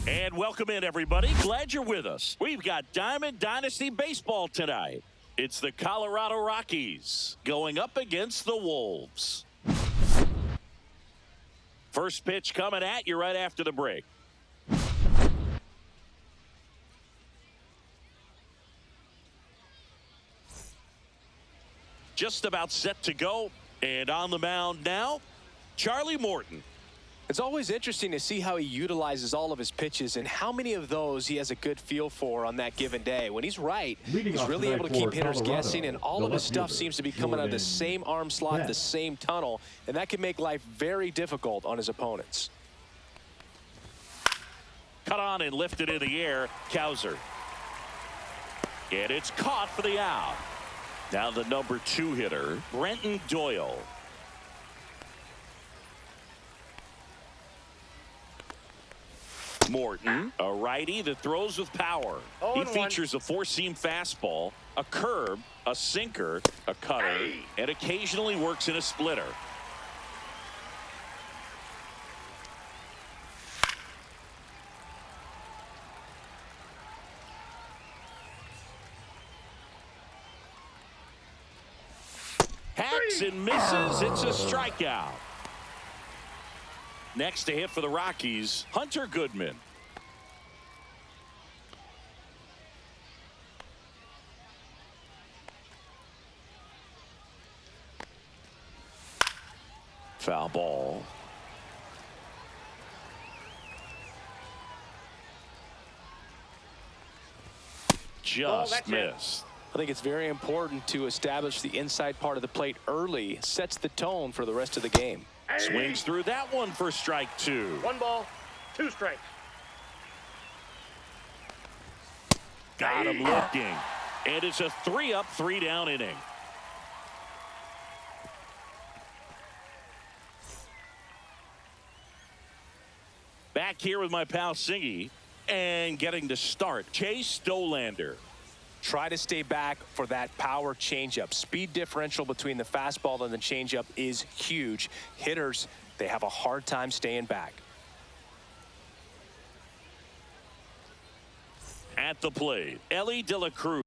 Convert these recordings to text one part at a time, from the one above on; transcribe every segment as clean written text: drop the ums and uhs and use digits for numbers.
And welcome in, everybody. Glad you're with us. We've got Diamond Dynasty Baseball tonight. It's the Colorado Rockies going up against the Wolves. First pitch coming at you right after the break. Just about set to go. And on the mound now, Charlie Morton. It's always interesting to see how he utilizes all of his pitches and how many of those he has a good feel for on that given day. When he's right, he's really able to keep hitters guessing, and all of his stuff seems to be coming out of the same arm slot, the same tunnel, and that can make life very difficult on his opponents. Cut on and lifted in the air, Cowser. And it's caught for the out. Now the number 2 hitter, Brenton Doyle. Morton, a righty that throws with power. He features a 4-seam fastball, a curve, a sinker, a cutter, and occasionally works in a splitter. Hacks and misses. It's a strikeout. Next to hit for the Rockies, Hunter Goodman. Foul ball. Just missed. I think it's very important to establish the inside part of the plate early. Sets the tone for the rest of the game. Swings through that one for strike 2. 1 ball, 2 strikes. Got him looking. And it's a 3-up, 3-down inning. Back here with my pal Singy. And getting to start, Chase Dollander. Try to stay back for that power changeup. Speed differential between the fastball and the changeup is huge. Hitters, they have a hard time staying back. At the plate, Ellie De La Cruz.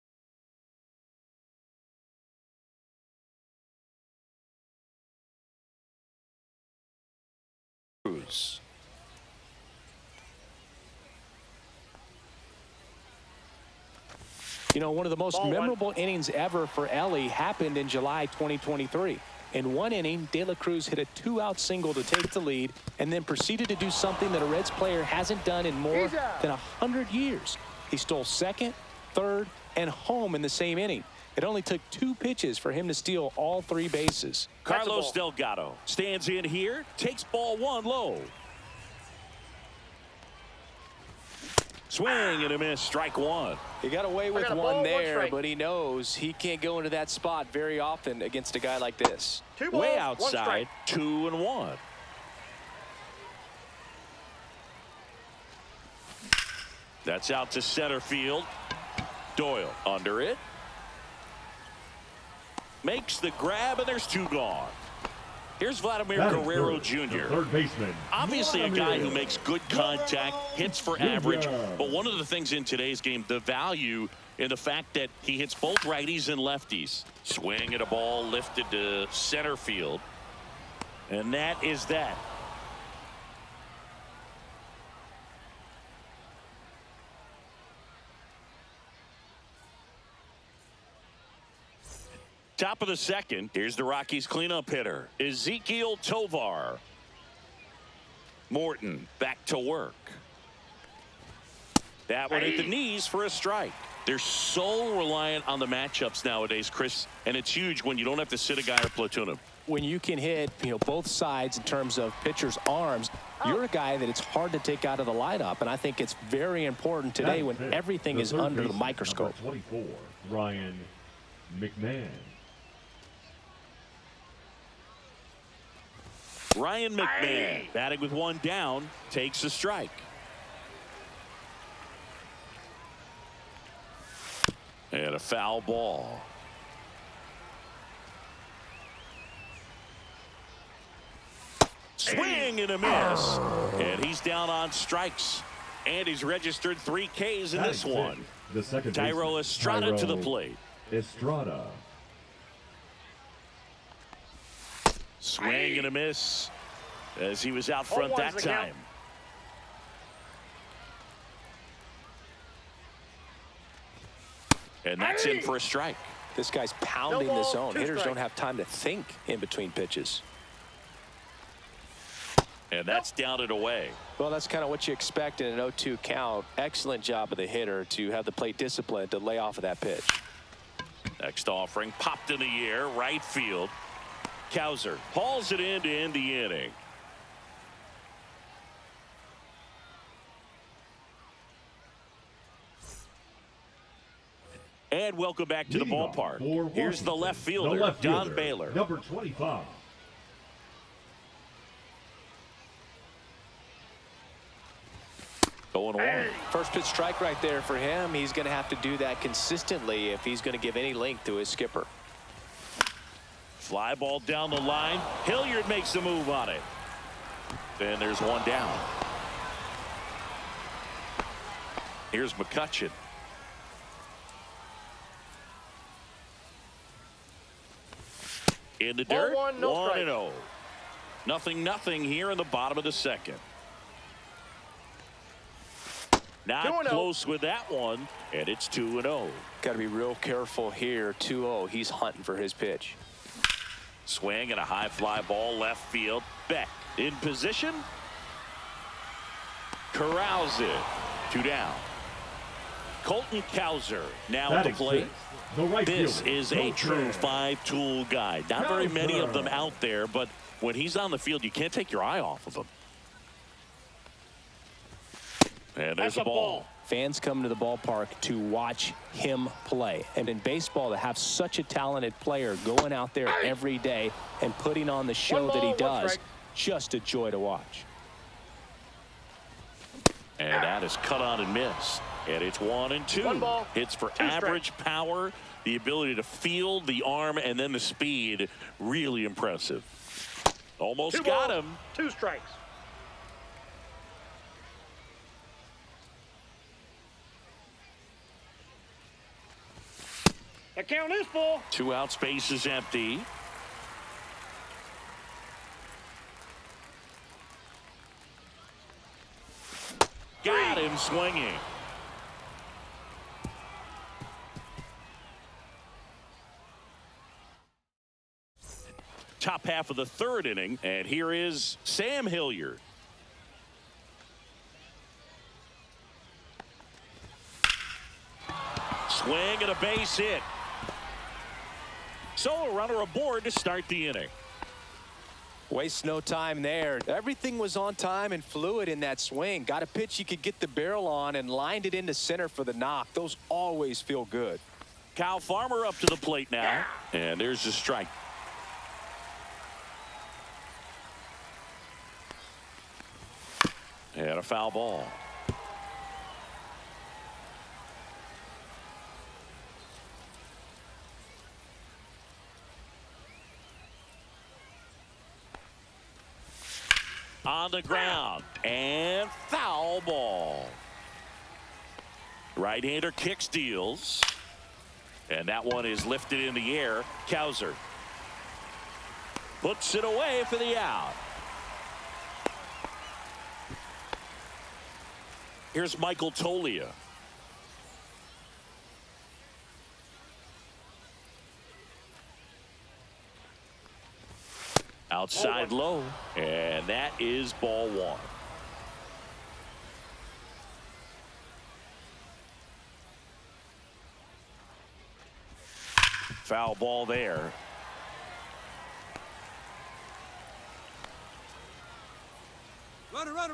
You know, one of the most memorable innings ever for Ellie happened in July 2023. In one inning, De La Cruz hit a 2-out single to take the lead and then proceeded to do something that a Reds player hasn't done in more than 100 years. He stole second, third, and home in the same inning. It only took 2 pitches for him to steal all 3 bases. Carlos Delgado stands in here, takes ball 1 low. Swing and a miss, strike 1. He got away with one there, but he knows he can't go into that spot very often against a guy like this. 2 balls, way outside, 2-1. That's out to center field. Doyle under it. Makes the grab, and there's 2 gone. Here's Vladimir Guerrero Jr. Third baseman. Obviously a guy who makes good contact, hits for average, but one of the things in today's game, the value in the fact that he hits both righties and lefties. Swing at a ball lifted to center field. And that is that. Top of the second, here's the Rockies cleanup hitter, Ezekiel Tovar. Morton back to work. That one at the knees for a strike. They're so reliant on the matchups nowadays, Chris, and it's huge when you don't have to sit a guy or platoon him. When you can hit, both sides in terms of pitchers' arms, you're a guy that it's hard to take out of the lineup, and I think it's very important today when everything is under the microscope. 24, Ryan McMahon. Ryan McMahon batting with 1 down, takes a strike. And a foul ball. Swing and a miss. And he's down on strikes. And he's registered 3 Ks in this one. The second Tyro baseman, Estrada to the Tyro plate. Estrada. Swing and a miss as he was out front that time. And that's in for a strike. This guy's pounding the zone. Hitters don't have time to think in between pitches. And that's down and away. Well, that's kind of what you expect in an 0-2 count. Excellent job of the hitter to have the plate discipline to lay off of that pitch. Next offering popped in the air, right field. Cowser hauls it in to end the inning. And welcome back to the ballpark. Here's the left fielder, Don Baylor. Number 25. Going one. First pitch strike right there for him. He's going to have to do that consistently if he's going to give any length to his skipper. Fly ball down the line. Hilliard makes the move on it. And there's one down. Here's McCutchen. In the dirt, 1-0. Nothing here in the bottom of the second. Not close with that one, and it's 2-0. Got to be real careful here. 2-0. He's hunting for his pitch. Swing and a high fly ball left field. Beck in position. Corrals it. 2 down. Colton Cowser now at the plate. This is a true 5-tool guy. Not very many of them out there, but when he's on the field, you can't take your eye off of him. And there's a ball. Fans come to the ballpark to watch him play. And in baseball, to have such a talented player going out there every day and putting on the show that he does, just a joy to watch. And that is cut on and missed. And it's 1-2. Hits for average power, the ability to field the arm, and then the speed. Really impressive. Almost got him. 2 strikes. The count is full. 2 out, space is empty. Got him swinging. Top half of the 3rd inning, and here is Sam Hilliard. Swing and a base hit. So a runner aboard to start the inning. Waste no time there. Everything was on time and fluid in that swing. Got a pitch he could get the barrel on and lined it into center for the knock. Those always feel good. Kyle Farmer up to the plate now. And there's the strike. And a foul ball. On the ground, and foul ball. Right-hander kick steals, and that one is lifted in the air. Cowser puts it away for the out. Here's Michael Tolia. Outside low, and that is ball 1. Foul ball there.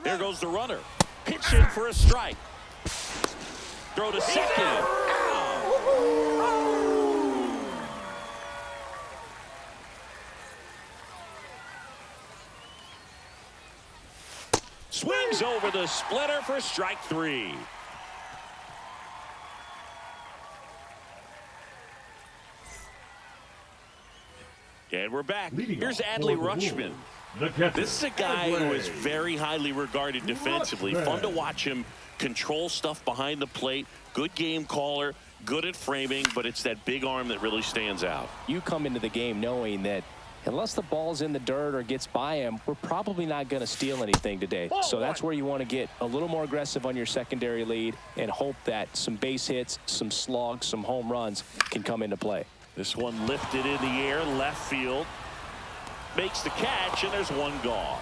There goes the runner. Pitch in for a strike. Throw to second. Swings over the splitter for strike 3. And we're back. Here's Adley Rutschman. This is a guy who is very highly regarded defensively. Fun to watch him control stuff behind the plate, good game caller, good at framing, but it's that big arm that really stands out. You come into the game knowing that unless the ball's in the dirt or gets by him, we're probably not going to steal anything today. So that's where you want to get a little more aggressive on your secondary lead and hope that some base hits, some slugs, some home runs can come into play. This one lifted in the air, left field. Makes the catch, and there's one gone.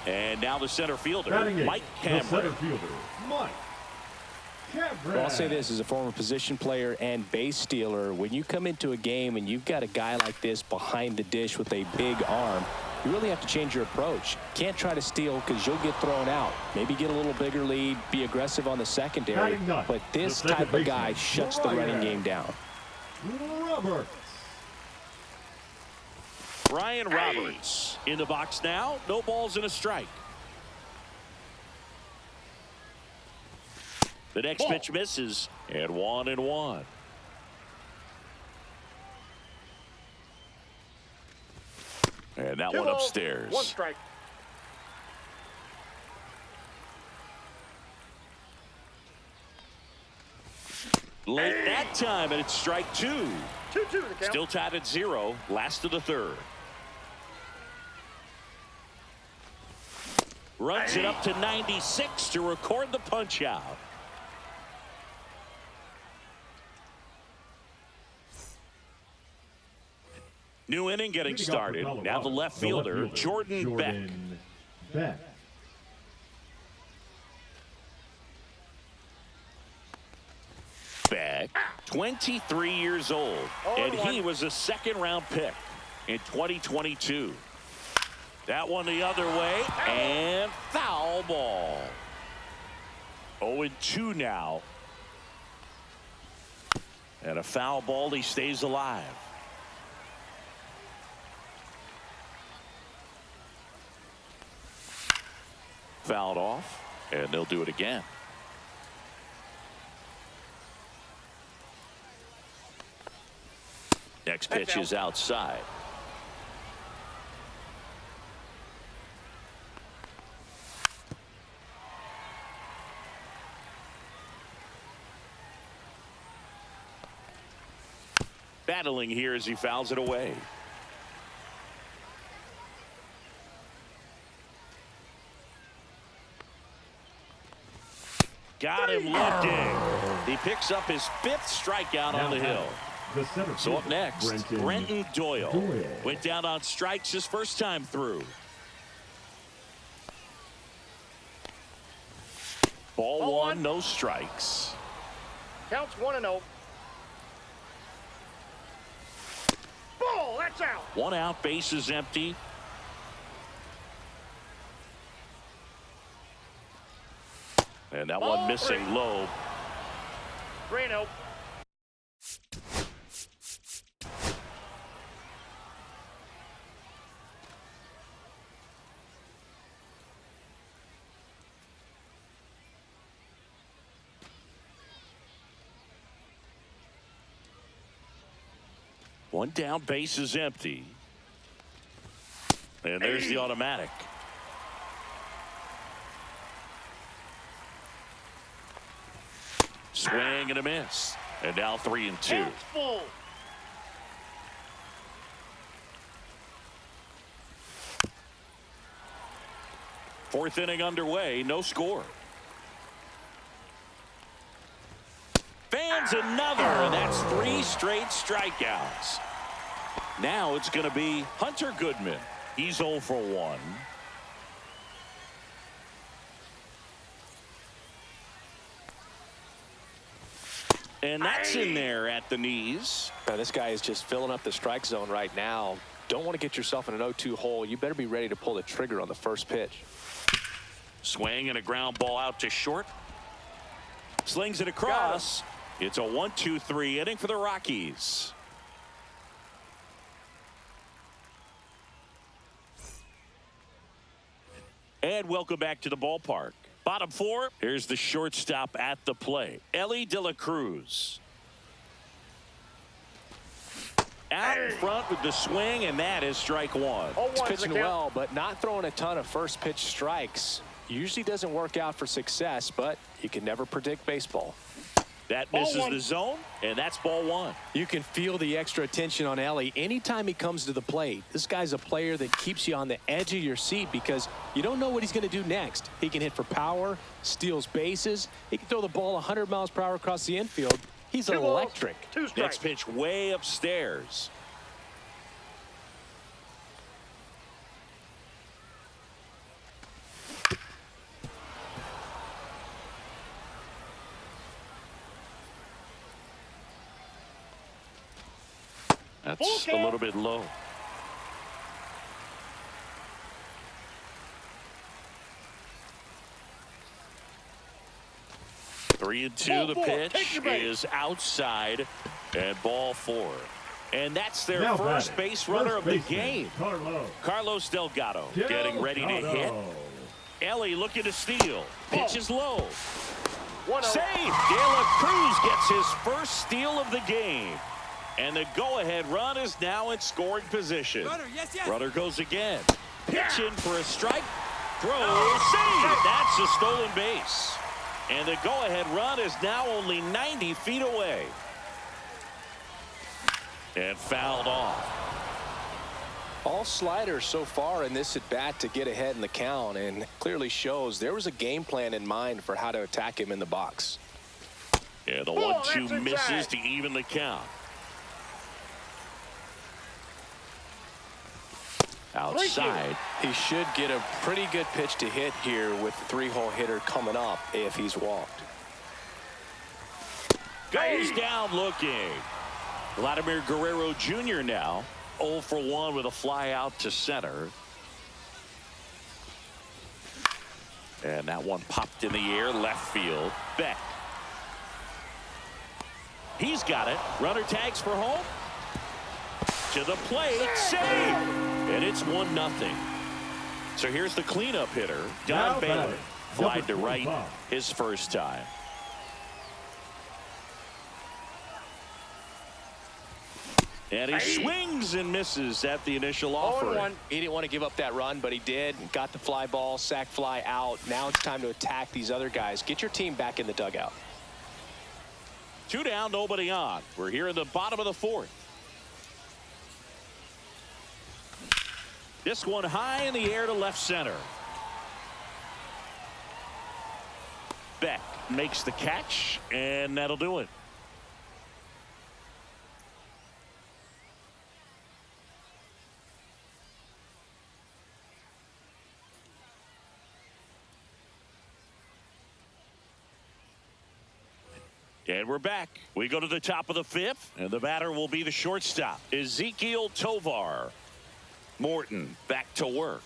And now the center fielder, Mike Cameron. The center fielder, Mike Cameron. Well, I'll say this as a former position player and base stealer. When you come into a game and you've got a guy like this behind the dish with a big arm, you really have to change your approach. Can't try to steal because you'll get thrown out. Maybe get a little bigger lead, be aggressive on the secondary. But this type of guy shuts the running game down. Brian Roberts in the box now. No balls and a strike. The next pitch misses, and 1-1. And that one upstairs. One strike. Late that time, and it's strike 2. 2-2 the count. Still tied at 0. Last of the third. Runs it up to 96 to record the punch out. New inning getting started. Now the left fielder, Jordan Beck. Beck, 23 years old, and he was a second-round pick in 2022. That one the other way, and foul ball. 0-2 now. And a foul ball, he stays alive. Fouled off, and they'll do it again. Next pitch is outside. Battling here as he fouls it away. Got him looking. He picks up his 5th strikeout on the hill. So up next, Brenton Doyle. Went down on strikes his first time through. Ball 1, no strikes. Counts 1-0. Ball, that's out. 1 out, base is empty. And that one missing low. 3-0. One down, base is empty. And there's the automatic. Swing and a miss. And now 3-2. Full. Fourth inning underway, no score. Fans another, and that's 3 straight strikeouts. Now it's going to be Hunter Goodman. He's 0 for 1. And that's in there at the knees. Now, this guy is just filling up the strike zone right now. Don't want to get yourself in an 0-2 hole. You better be ready to pull the trigger on the first pitch. Swing and a ground ball out to short. Slings it across. It's a 1-2-3 inning for the Rockies. And welcome back to the ballpark. Bottom 4, here's the shortstop at the plate, Elly De La Cruz. Out in front with the swing, and that is strike 1. He's pitching well, but not throwing a ton of first pitch strikes. Usually doesn't work out for success, but you can never predict baseball. That misses the zone, and that's ball one. You can feel the extra attention on Ellie anytime he comes to the plate. This guy's a player that keeps you on the edge of your seat because you don't know what he's going to do next. He can hit for power, steals bases. He can throw the ball 100 miles per hour across the infield. He's electric. Next pitch way upstairs. That's a little bit low. Three and two. The pitch is outside, and ball four. And that's their first base runner of the game. Carlos Delgado getting ready to hit. Ellie looking to steal. Pitch is low. Save. De La Cruz gets his first steal of the game. And the go-ahead run is now in scoring position. Runner goes again. Pitch in for a strike. Throw. Save. That's a stolen base. And the go-ahead run is now only 90 feet away. And fouled off. All sliders so far in this at-bat to get ahead in the count, and clearly shows there was a game plan in mind for how to attack him in the box. Yeah, the 1-2 misses to even the count. Outside. He should get a pretty good pitch to hit here with the three-hole hitter coming up if he's walked. Goes down looking. Vladimir Guerrero Jr. now 0 for 1 with a fly out to center. And that one popped in the air left field. Beck. He's got it. Runner tags for home. To the plate. Save. And it's 1-0. So here's the cleanup hitter, Don Bailey. Flied to right his first time. And he swings and misses at the initial offer. He didn't want to give up that run, but he did. Got the fly ball, sac fly out. Now it's time to attack these other guys. Get your team back in the dugout. 2 down, nobody on. We're here in the bottom of the fourth. This one high in the air to left center. Beck makes the catch, and that'll do it. And we're back. We go to the top of the fifth, and the batter will be the shortstop, Ezekiel Tovar. Morton back to work.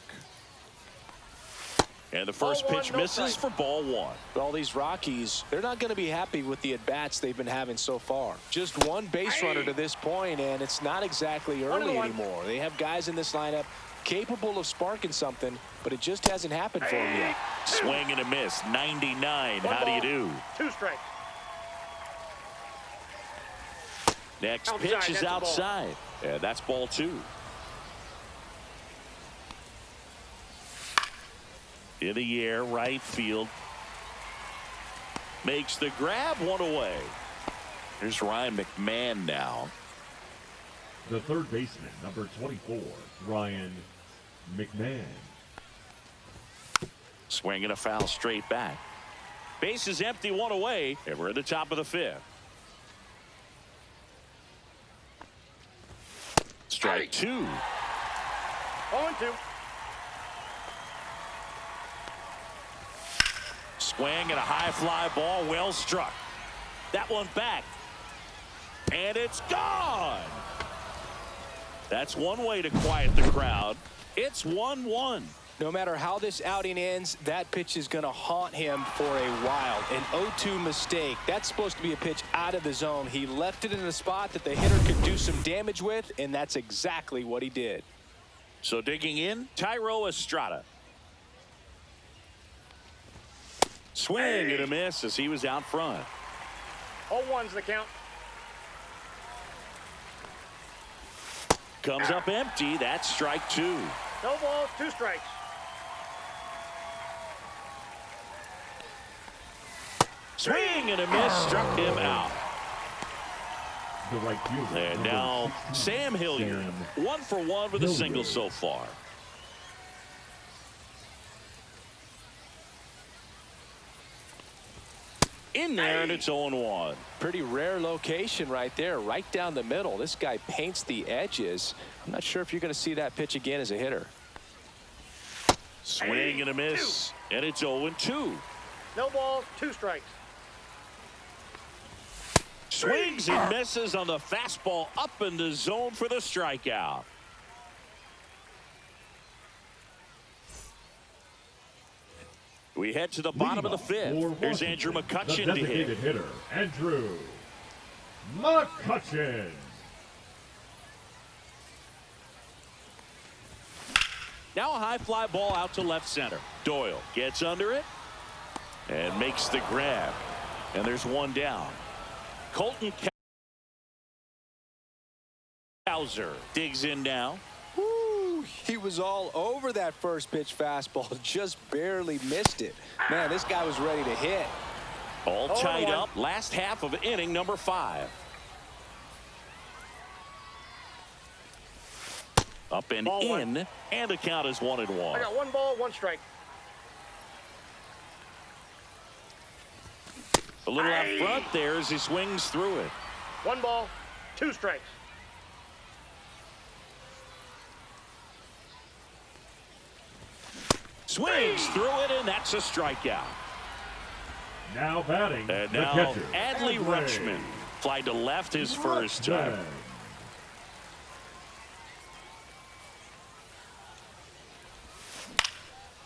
And the first pitch misses for ball one. All these Rockies, they're not going to be happy with the at-bats they've been having so far. Just one base runner to this point, and it's not exactly early anymore. They have guys in this lineup capable of sparking something, but it just hasn't happened for them yet. Swing and a miss, 99. How do you do? 2 strikes. Next pitch is outside. And that's ball 2. In the air, right field. Makes the grab, 1 away. Here's Ryan McMahon now. The third baseman, number 24, Ryan McMahon. Swing and a foul straight back. Base is empty, 1 away, and we're at the top of the fifth. Strike 2. 0-2. Swing and a high fly ball, well struck. That one back. And it's gone. That's one way to quiet the crowd. It's 1-1. No matter how this outing ends, that pitch is going to haunt him for a while. An 0-2 mistake. That's supposed to be a pitch out of the zone. He left it in a spot that the hitter could do some damage with, and that's exactly what he did. So digging in, Tyro Estrada. Swing and a miss as he was out front. 0-1's the count. Comes up empty. That's strike 2. No balls, 2 strikes. Swing and a miss, struck him out. The right fielder. And number now 16, Sam Hilliard, Sam 1 for 1 with a single Hilliard. so far. In there, and it's 0-1. Pretty rare location right there, right down the middle. This guy paints the edges. I'm not sure if you're going to see that pitch again as a hitter. Swing and a miss, and it's 0-2. No balls, 2 strikes. Swings and misses on the fastball up in the zone for the strikeout. We head to the bottom of the 5th. Here's Andrew McCutchen the to hit. designated hitter, Andrew McCutchen. Now a high fly ball out to left center. Doyle gets under it and makes the grab. And there's one down. Colton Cowser digs in now. Woo, he was all over that first pitch fastball, just barely missed it. Man, this guy was ready to hit. All tied up. Last half of inning number 5. Up and Ball in, one. and the count is 1-1. I got 1 ball, 1 strike. A little out front there as he swings through it. 1 ball, 2 strikes. Swings through it, and that's a strikeout. Now batting, And the now catcher, Adley Rutschman. Fly to left his first time. Rutschman.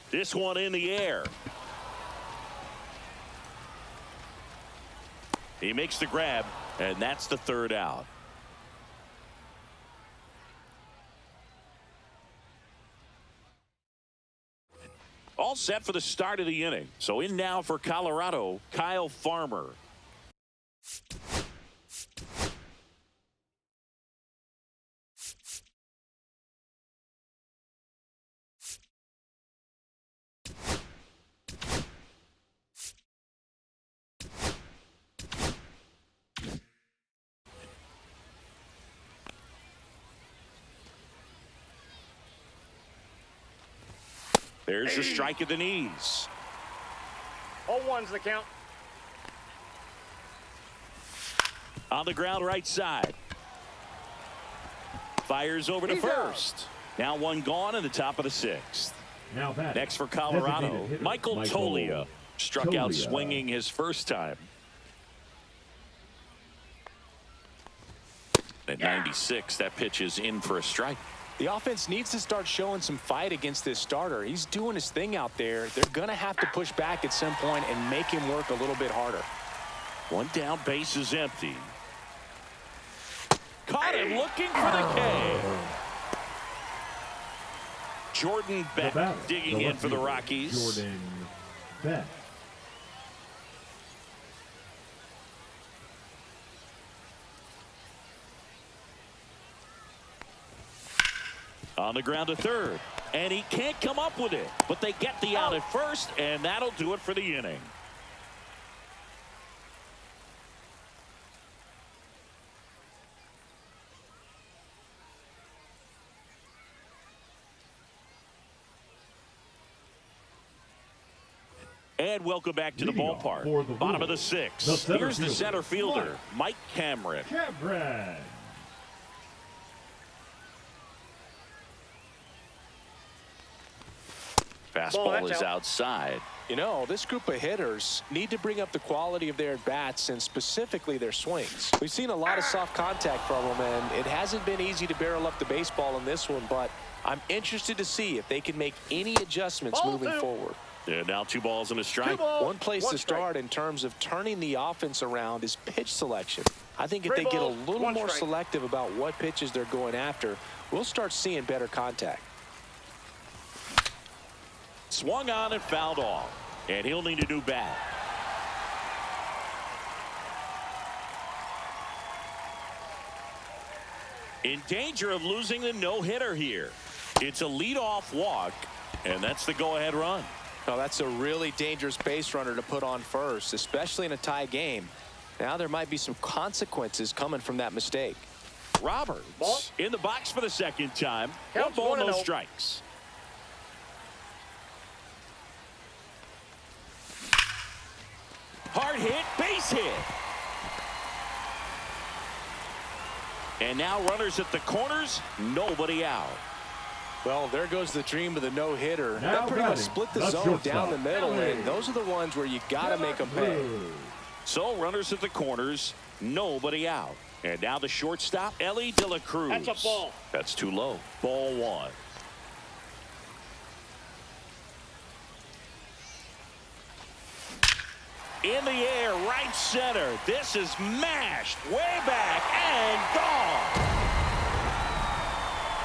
This one in the air. He makes the grab, and that's the 3rd out. All set for the start of the inning. So in now for Colorado, Kyle Farmer. There's a strike at the knees. 0-1's the count. On the ground right side. Fires over to He's out. first. Now one gone in the top of the 6th. Now batting, Next for Colorado, designated hitter, Michael Tolia. Struck out swinging his first time. At 96, that pitch is in for a strike. The offense needs to start showing some fight against this starter. He's doing his thing out there. They're going to have to push back at some point and make him work a little bit harder. One down, base is empty. Caught him looking for the K. Jordan The Beck batter, digging the in left for the fielder, Rockies. Jordan Beck. On the ground to third. And he can't come up with it. But they get the out at first, and that'll do it for the inning. And welcome back to the Leading off ballpark. for the Bottom of the Wolves, 6th. the center Here's the fielder, center fielder, Mike Cameron. Cameron. Fastball is outside. You know, this group of hitters need to bring up the quality of their at-bats and specifically their swings. We've seen a lot of soft contact from them, and it hasn't been easy to barrel up the baseball in this one, but I'm interested to see if they can make any adjustments moving forward. And now 2 balls and a strike. One place to start in terms of turning the offense around is pitch selection. I think if they get a little more selective about what pitches they're going after, we'll start seeing better contact. Swung on and fouled off. And he'll need a new bat. In danger of losing the no-hitter here. It's a leadoff walk, and that's the go-ahead run. Well, that's a really dangerous base runner to put on first, especially in a tie game. Now there might be some consequences coming from that mistake. Roberts Ball. in the box for the second time. Counts One ball, 1-0. no strikes. Hard hit, base hit. And now runners at the corners, nobody out. Well, there goes the dream of the no-hitter. Now That pretty much batting, split the the zone shortstop, down the middle, Ellie. and those are the ones where you got to make them pay. So runners at the corners, nobody out. And now the shortstop, Ellie De La Cruz. That's a ball. That's too low. Ball one. In the air, right center. This is mashed way back and gone.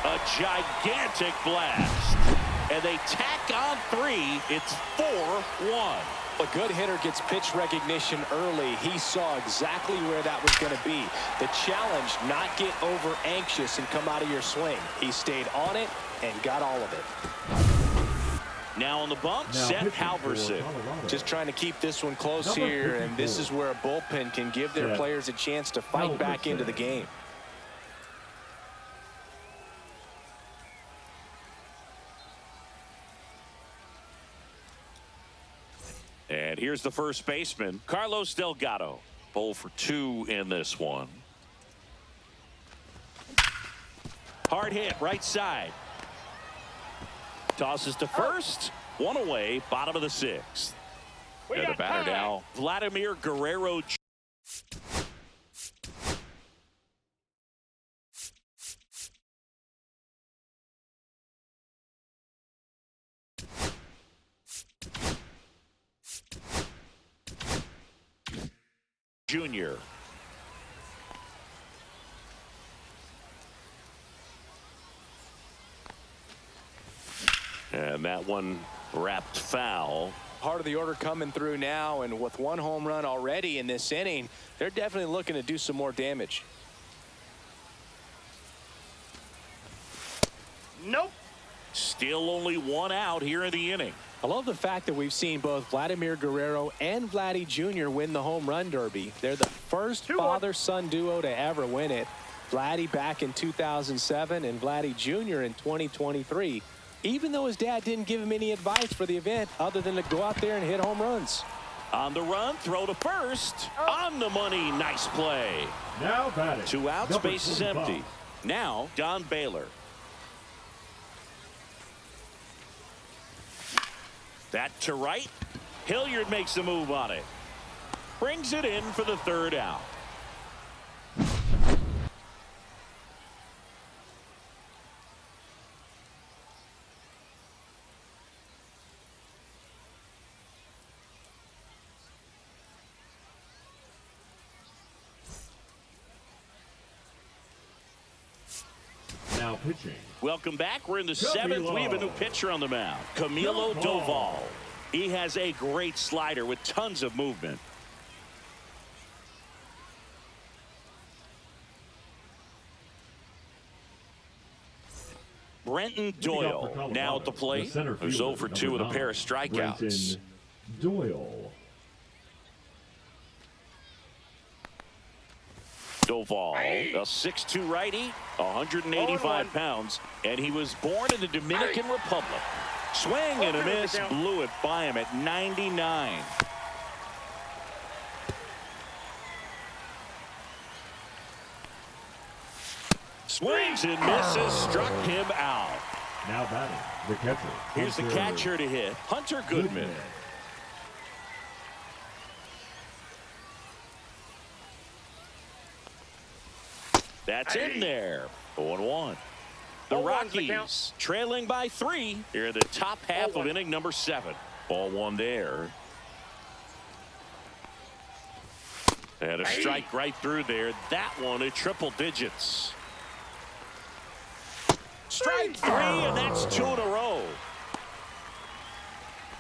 A gigantic blast. And they tack on three. It's 4-1. A good hitter gets pitch recognition early. He saw exactly where that was going to be. The challenge, not get over anxious and come out of your swing. He stayed on it and got all of it. Now on the bump, Now Seth pitching for Halverson. Colorado. Just trying to keep this one close Number here, and this 54. is where a bullpen can give their Seth players a chance to fight back into the Halverson. game. And here's the first baseman, Carlos Delgado. 0 for 2 in this one. Hard hit, right side. Tosses to first. One away, bottom of the sixth. We And the got batter time. now, Vladimir Guerrero. Jr. And that one wrapped foul. Part of the order coming through now, and with one home run already in this inning, they're definitely looking to do some more damage. Nope. Still only one out here in the inning. I love the fact that we've seen both Vladimir Guerrero and Vladdy Jr. win the home run derby. They're the first 2-1. father-son duo to ever win it. Vladdy back in 2007 and Vladdy Jr. in 2023. Even though his dad didn't give him any advice for the event other than to go out there and hit home runs. On the run, throw to first. On the money, nice play. Now batting. 2 outs, Number base is 25. empty. Now, Don Baylor. That to right. Hilliard makes the move on it. Brings it in for the third out. Now pitching. Welcome back. We're in the Camilo. seventh. We have a new pitcher on the mound. Camilo Doval. He has a great slider with tons of movement. Brenton Doyle now at the plate. Who's 0 for 2 with a pair of strikeouts. Brenton Doyle. Doval, a 6'2 righty, 185 pounds, and he was born in the Dominican Republic. Swing and a miss, blew it by him at 99. Swings and misses, struck him out. Now batting. The catcher. Here's the Hunter catcher to hit, Hunter Goodman. That's in there. 0-1. The 0-1's the count. Rockies trailing by 3 here in the top half of 0-1. inning number 7. Ball 1 there. And a strike right through there. That one at triple digits. Strike 3, and that's 2 in a row.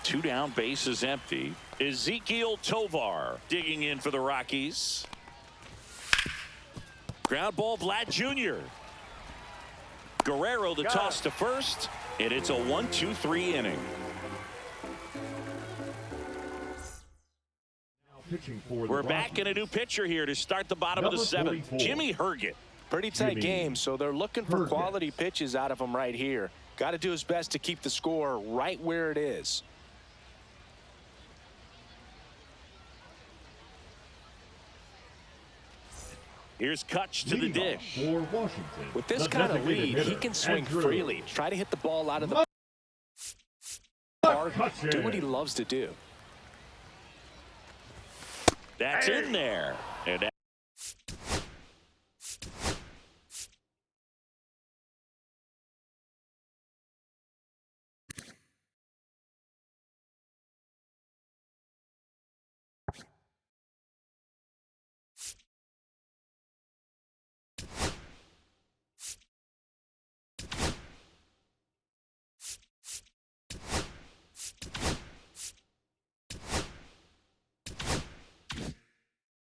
2 down, bases empty. Ezekiel Tovar digging in for the Rockies. Ground ball, Vlad Jr. Guerrero the toss to first, and it's a 1-2-3 inning. pitching for the We're back in a new pitcher here to start the bottom of the seventh. 44. Jimmy Herget. Pretty tight Jimmy game, so they're looking for Herget. quality pitches out of him right here. Got to do his best to keep the score right where it is. Here's Kutch to the Leadoff dish. for Washington. With this the kind of designated lead, he hitter, can swing Andrew. freely. Try to hit the ball out of the park. Touch Do it. what he loves to do. That's in there. And that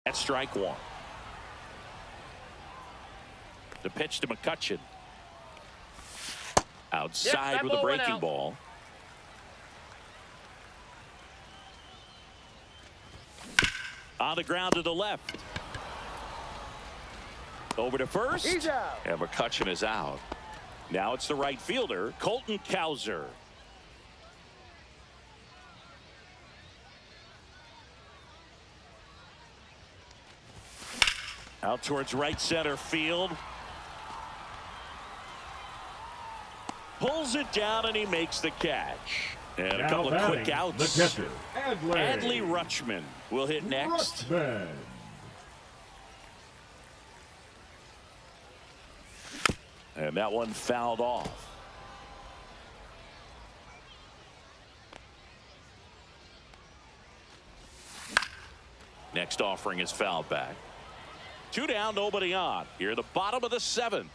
that's strike one. The pitch to McCutcheon. Outside that with a ball went breaking out. ball. On the ground to the left. Over to first. He's out. And McCutcheon is out. Now it's the right fielder, Colton Cowser. Out towards right center field. Pulls it down and he makes the catch. And a Now couple of batting, quick outs. The catcher, Adley Rutschman will hit next. Rutschman. And that one fouled off. Next offering is fouled back. 2 down, nobody on. Here at the bottom of the seventh.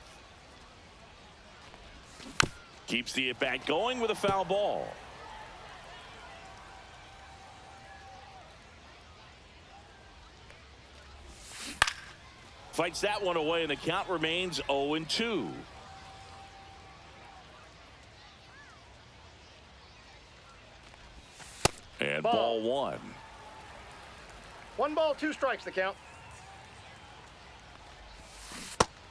Keeps the at-bat going with a foul ball. Fights that one away, and the count remains 0-2. And ball one. 1 ball, 2 strikes the count.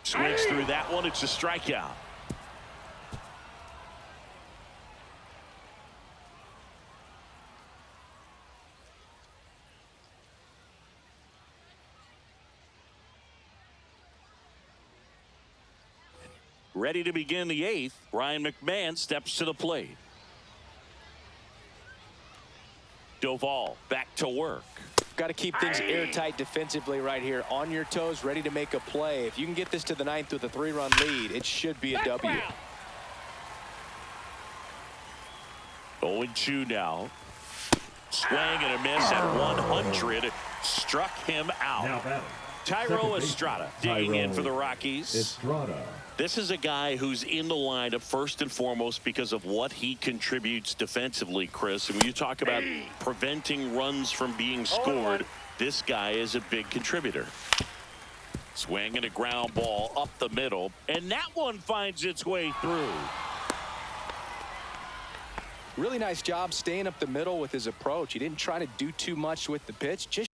Swings through that one. It's a strikeout. Ready to begin the eighth. Ryan McMahon steps to the plate. Doval back to work. Got to keep things airtight defensively right here. On your toes, ready to make a play. If you can get this to the ninth with a 3-run lead, it should be a W. 0-2 now. Swing and a miss at 100. Struck him out. Now batting, Tyro second baseman, Estrada digging in Tyro for the Rockies. Estrada. This is a guy who's in the lineup first and foremost because of what he contributes defensively, Chris. And when you talk about preventing runs from being scored, this guy is a big contributor. Swing and a ground ball up the middle, and that one finds its way through. Really nice job staying up the middle with his approach. He didn't try to do too much with the pitch. Just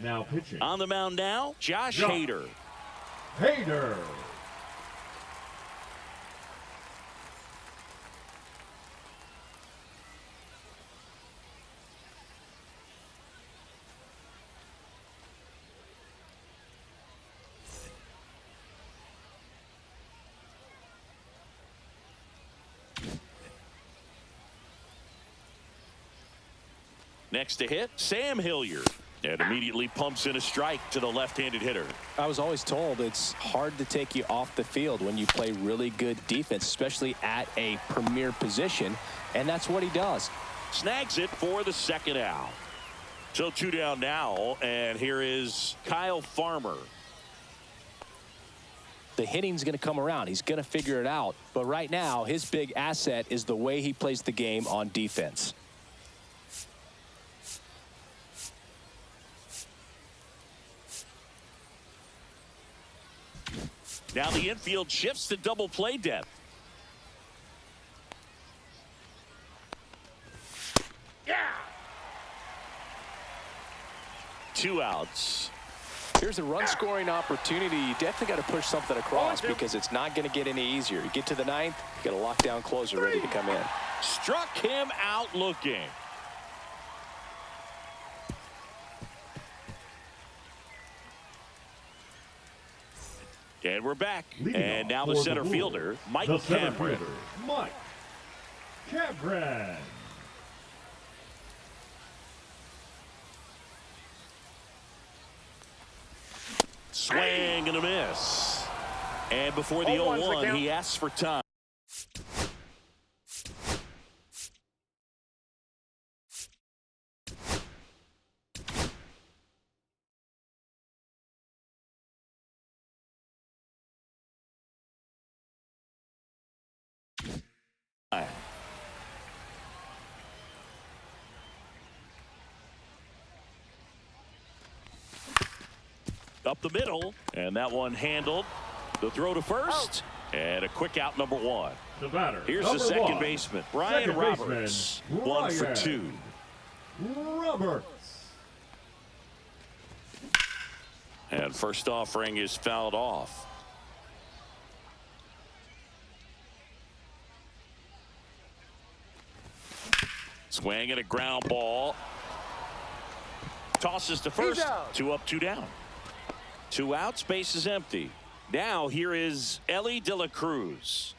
Now pitching, On the mound now, Josh Hader. Hader. Next to hit, Sam Hilliard. And immediately pumps in a strike to the left-handed hitter. I was always told it's hard to take you off the field when you play really good defense, especially at a premier position, and that's what he does. Snags it for the second out. So 2 down now, and here is Kyle Farmer. The hitting's going to come around. He's going to figure it out. But right now, his big asset is the way he plays the game on defense. Now the infield shifts to double play depth. 2 outs. Here's a run-scoring opportunity. You definitely got to push something across because it's not going to get any easier. You get to the 9th, you got a lockdown closer ready to come in. Struck him out looking. And we're back. Leading and now the for center Wolves, fielder, Mike the center Cameron. fielder, Mike Cameron. Swing and a miss. And before the 0-1, he asks for time. Up the middle, and that one handled. The throw to first, and a quick out, number 1. The batter. Here's the second baseman, Brian Roberts. 1 for 2. Roberts. And first offering is fouled off. Swing and a ground ball. Tosses to first. 2 up, 2 down. 2 outs, base is empty. Now here is Elly De La Cruz.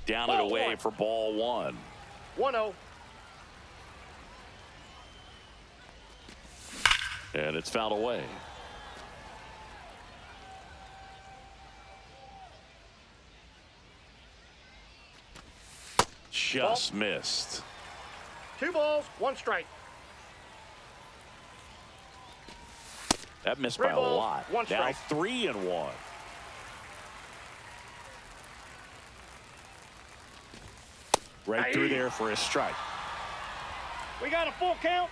Down and away for ball 1. 1-0. And it's fouled away. Just missed. 2 balls, 1 strike. That missed 3 by a balls, lot. 1 Now strike. 3-1. Right through there for a strike. We got a full count.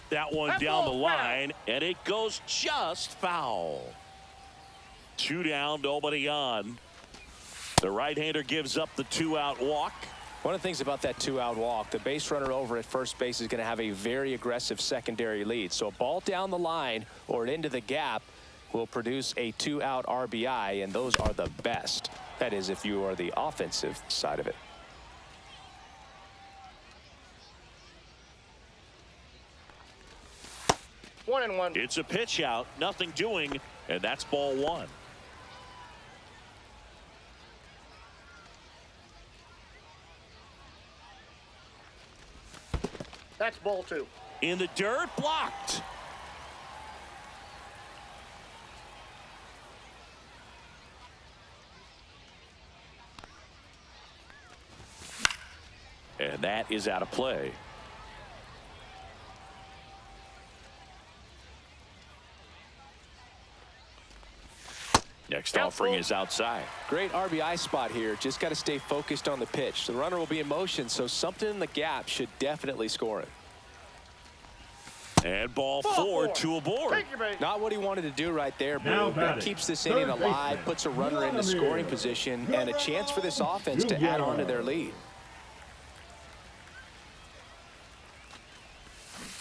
That one That down the ball's line, and it goes just foul. 2 down, nobody on. The right-hander gives up the 2-out walk. One of the things about that 2-out walk, the base runner over at first base is going to have a very aggressive secondary lead. So a ball down the line or into the gap will produce a 2-out RBI, and those are the best. That is, if you are the offensive side of it. One and one. It's a pitch out, nothing doing, and that's ball 1. That's ball 2. In the dirt, blocked. And that is out of play. Next offering is outside. Great RBI spot here. Just got to stay focused on the pitch. The runner will be in motion, so something in the gap should definitely score it. And ball 4, 2 aboard. Take your bait. Not what he wanted to do right there, Now but that batting, keeps this third inning alive, baseman, puts a runner in the scoring position, and a chance for this offense to add on to their lead.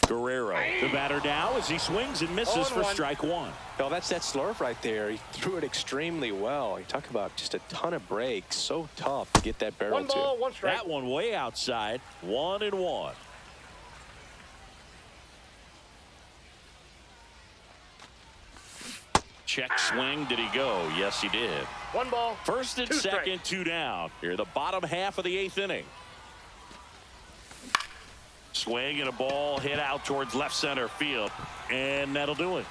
Guerrero, the batter now as he swings and misses for 0-1. strike 1. No, that's that slurve right there. He threw it extremely well. You talk about just a ton of breaks. So tough to get that barrel 1 ball, to. 1 strike. That one way outside. 1-1. Check swing. Did he go? Yes, he did. 1 ball. First and 2 strikes. second, 2 down. Here, the bottom half of the 8th inning. Swing and a ball hit out towards left center field, and that'll do it.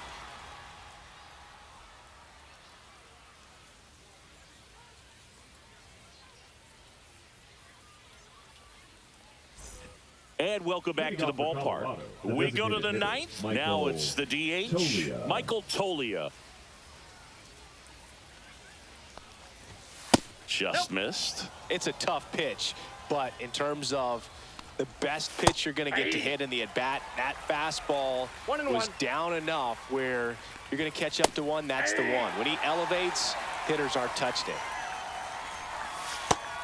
And welcome back to the ballpark. We go to the 9th. Now it's the DH, Michael Toglia. Just missed. It's a tough pitch, but in terms of the best pitch you're going to get to hit in the at-bat, that fastball 1-1. was down enough where you're going to catch up to one. That's the one. When he elevates, hitters aren't touched it.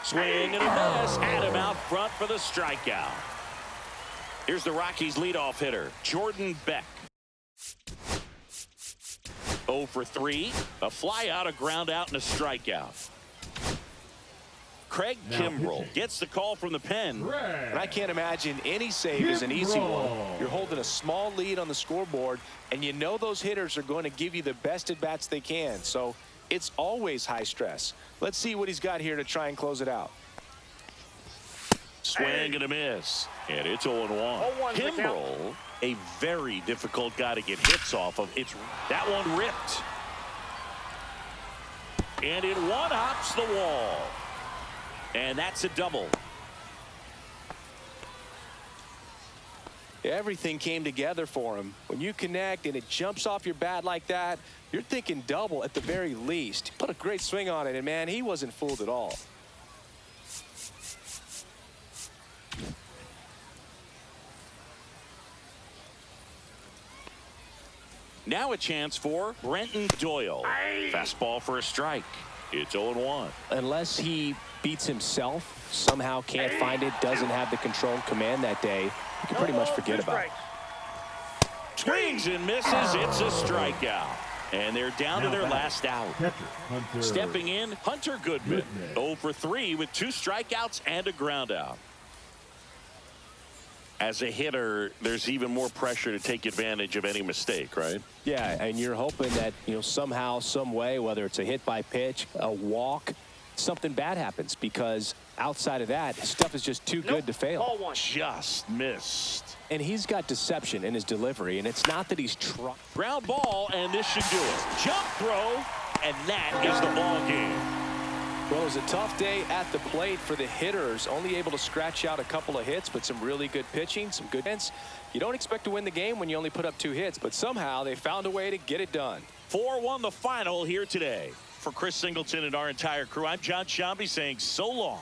Swing and a miss. Had him out front for the strikeout. Here's the Rockies leadoff hitter, Jordan Beck. 0 for 3. A fly out, a ground out, and a strikeout. Craig Kimbrell gets the call from the pen. And I can't imagine any save is an easy one. You're holding a small lead on the scoreboard, and you know those hitters are going to give you the best at-bats they can. So it's always high stress. Let's see what he's got here to try and close it out. Swing and a miss. And it's 0-1. Kimbrell, a very difficult guy to get hits off of. That one ripped. And it one-hops the wall. And that's a double. Everything came together for him. When you connect and it jumps off your bat like that, you're thinking double at the very least. He put a great swing on it, and man, he wasn't fooled at all. Now a chance for Brenton Doyle. Fastball for a strike. It's 0-1. Unless he beats himself, somehow can't find it, doesn't have the controlled command that day, you can pretty much forget about it. Swings and misses. It's a strikeout. And they're down to their last out. Stepping in, Hunter Goodman. 0 for 3 with 2 strikeouts and a ground out. As a hitter, there's even more pressure to take advantage of any mistake, right? Yeah, and you're hoping that, somehow, some way, whether it's a hit by pitch, a walk, something bad happens, because outside of that, stuff is just too good to fail. Just missed. And he's got deception in his delivery, and it's not that he's trying. Ground ball, and this should do it. Jump throw, and that is the ball game. Well, it was a tough day at the plate for the hitters. Only able to scratch out a couple of hits, but some really good pitching, some good hits. You don't expect to win the game when you only put up 2 hits, but somehow they found a way to get it done. 4-1 the final here today. For Chris Singleton and our entire crew, I'm John Shambi saying so long.